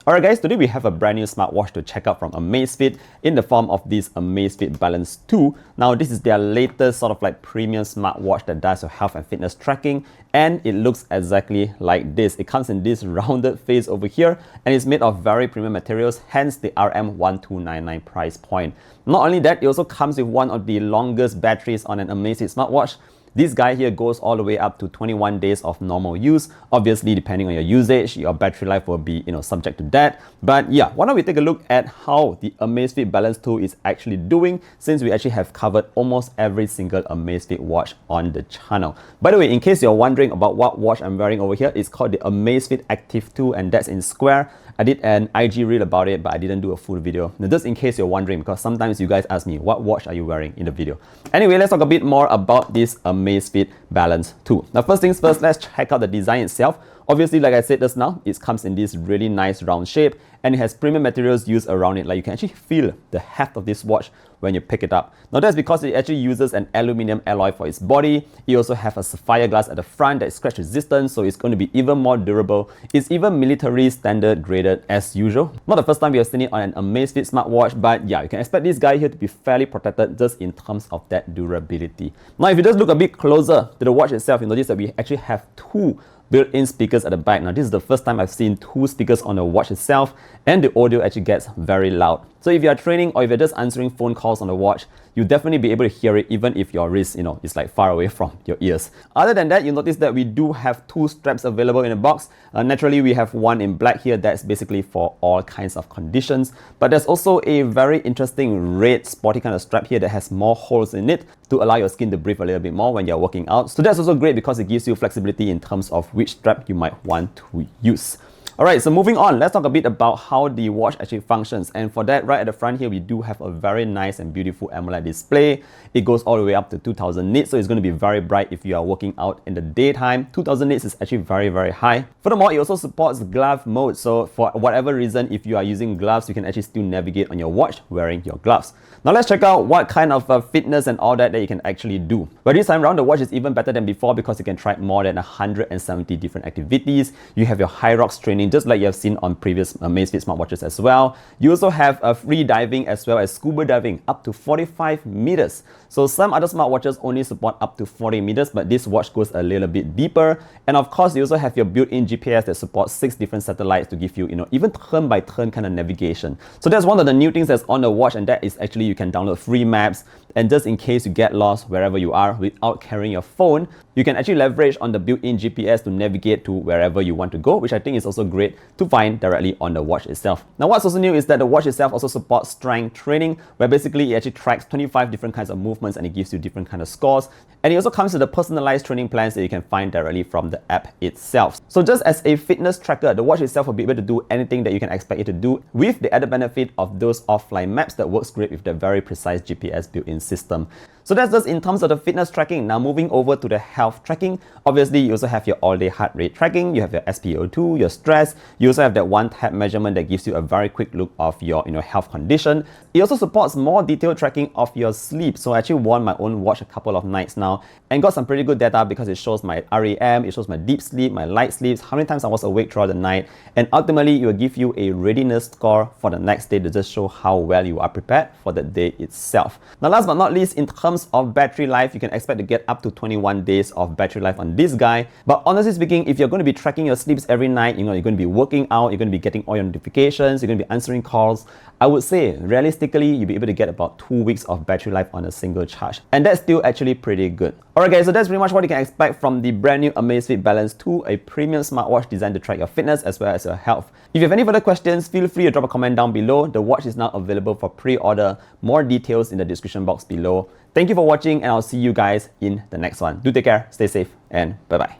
Alright guys, today we have a brand new smartwatch to check out from Amazfit in the form of this Amazfit Balance 2. Now this is their latest sort of like premium smartwatch that does your health and fitness tracking, and it looks exactly like this. It comes in this rounded face over here and it's made of very premium materials, hence the RM1299 price point. Not only that, it also comes with one of the longest batteries on an Amazfit smartwatch. This guy here goes all the way up to 21 days of normal use. Obviously, depending on your usage, your battery life will be, subject to that. But yeah, why don't we take a look at how the Amazfit Balance 2 is actually doing, since we actually have covered almost every single Amazfit watch on the channel. By the way, in case you're wondering about what watch I'm wearing over here, it's called the Amazfit Active 2, and that's in square. I did an IG reel about it, but I didn't do a full video. Now, just in case you're wondering, because sometimes you guys ask me, what watch are you wearing in the video? Anyway, let's talk a bit more about this Amazfit Balance 2. Now, first things first, let's check out the design itself. Obviously, like I said just now, it comes in this really nice round shape and it has premium materials used around it. Like you can actually feel the heft of this watch when you pick it up. Now that's because it actually uses an aluminum alloy for its body. It also has a sapphire glass at the front that is scratch resistant, so it's going to be even more durable. It's even military standard graded as usual. Not the first time we have seen it on an Amazfit smartwatch, but yeah, you can expect this guy here to be fairly protected just in terms of that durability. Now if you just look a bit closer to the watch itself, you notice that we actually have two built-in speakers at the back. Now this is the first time I've seen two speakers on the watch itself, and the audio actually gets very loud. So if you're training or if you're just answering phone calls on the watch, you'll definitely be able to hear it even if your wrist, is like far away from your ears. Other than that, you'll notice that we do have two straps available in the box. Naturally, we have one in black here that's basically for all kinds of conditions. But there's also a very interesting red sporty kind of strap here that has more holes in it to allow your skin to breathe a little bit more when you're working out. So that's also great because it gives you flexibility in terms of which strap you might want to use. Alright, so moving on, let's talk a bit about how the watch actually functions. And for that, right at the front here, we do have a very nice and beautiful AMOLED display. It goes all the way up to 2000 nits, so it's going to be very bright if you are working out in the daytime. 2000 nits is actually very, very high. Furthermore, it also supports glove mode, so for whatever reason, if you are using gloves, you can actually still navigate on your watch wearing your gloves. Now let's check out what kind of fitness and all that you can actually do. But this time around, the watch is even better than before because you can track more than 170 different activities. You have your high rocks training, just like you have seen on previous Amazfit smartwatches as well. You also have free diving as well as scuba diving up to 45 meters. So some other smartwatches only support up to 40 meters, but this watch goes a little bit deeper. And of course, you also have your built-in GPS that supports 6 different satellites to give you, even turn-by-turn kind of navigation. So that's one of the new things that's on the watch, and that is actually you can download free maps. And just in case you get lost wherever you are without carrying your phone, you can actually leverage on the built-in GPS to navigate to wherever you want to go, which I think is also great to find directly on the watch itself. Now what's also new is that the watch itself also supports strength training, where basically it actually tracks 25 different kinds of movements and it gives you different kind of scores. And it also comes with the personalized training plans that you can find directly from the app itself. So just as a fitness tracker, the watch itself will be able to do anything that you can expect it to do, with the added benefit of those offline maps that works great with the very precise GPS built-in system. So that's just in terms of the fitness tracking. Now moving over to the health tracking, obviously you also have your all-day heart rate tracking, you have your SpO2, your stress, you also have that one-tap measurement that gives you a very quick look of your health condition. It also supports more detailed tracking of your sleep. So I actually worn my own watch a couple of nights now and got some pretty good data because it shows my REM, it shows my deep sleep, my light sleeps, how many times I was awake throughout the night, and ultimately it will give you a readiness score for the next day to just show how well you are prepared for the day itself. Now last but not least, in terms of battery life, you can expect to get up to 21 days of battery life on this guy. But honestly speaking, if you're going to be tracking your sleeps every night, you're going to be working out, you're going to be getting all your notifications, you're going to be answering calls, I would say realistically you'll be able to get about 2 weeks of battery life on a single charge, and that's still actually pretty good. Alright guys, so that's pretty much what you can expect from the brand new Amazfit Balance 2, a premium smartwatch designed to track your fitness as well as your health. If you have any further questions, feel free to drop a comment down below. The watch is now available for pre-order. More details in the description box below. Thank you for watching, and I'll see you guys in the next one. Do take care, stay safe, and bye-bye.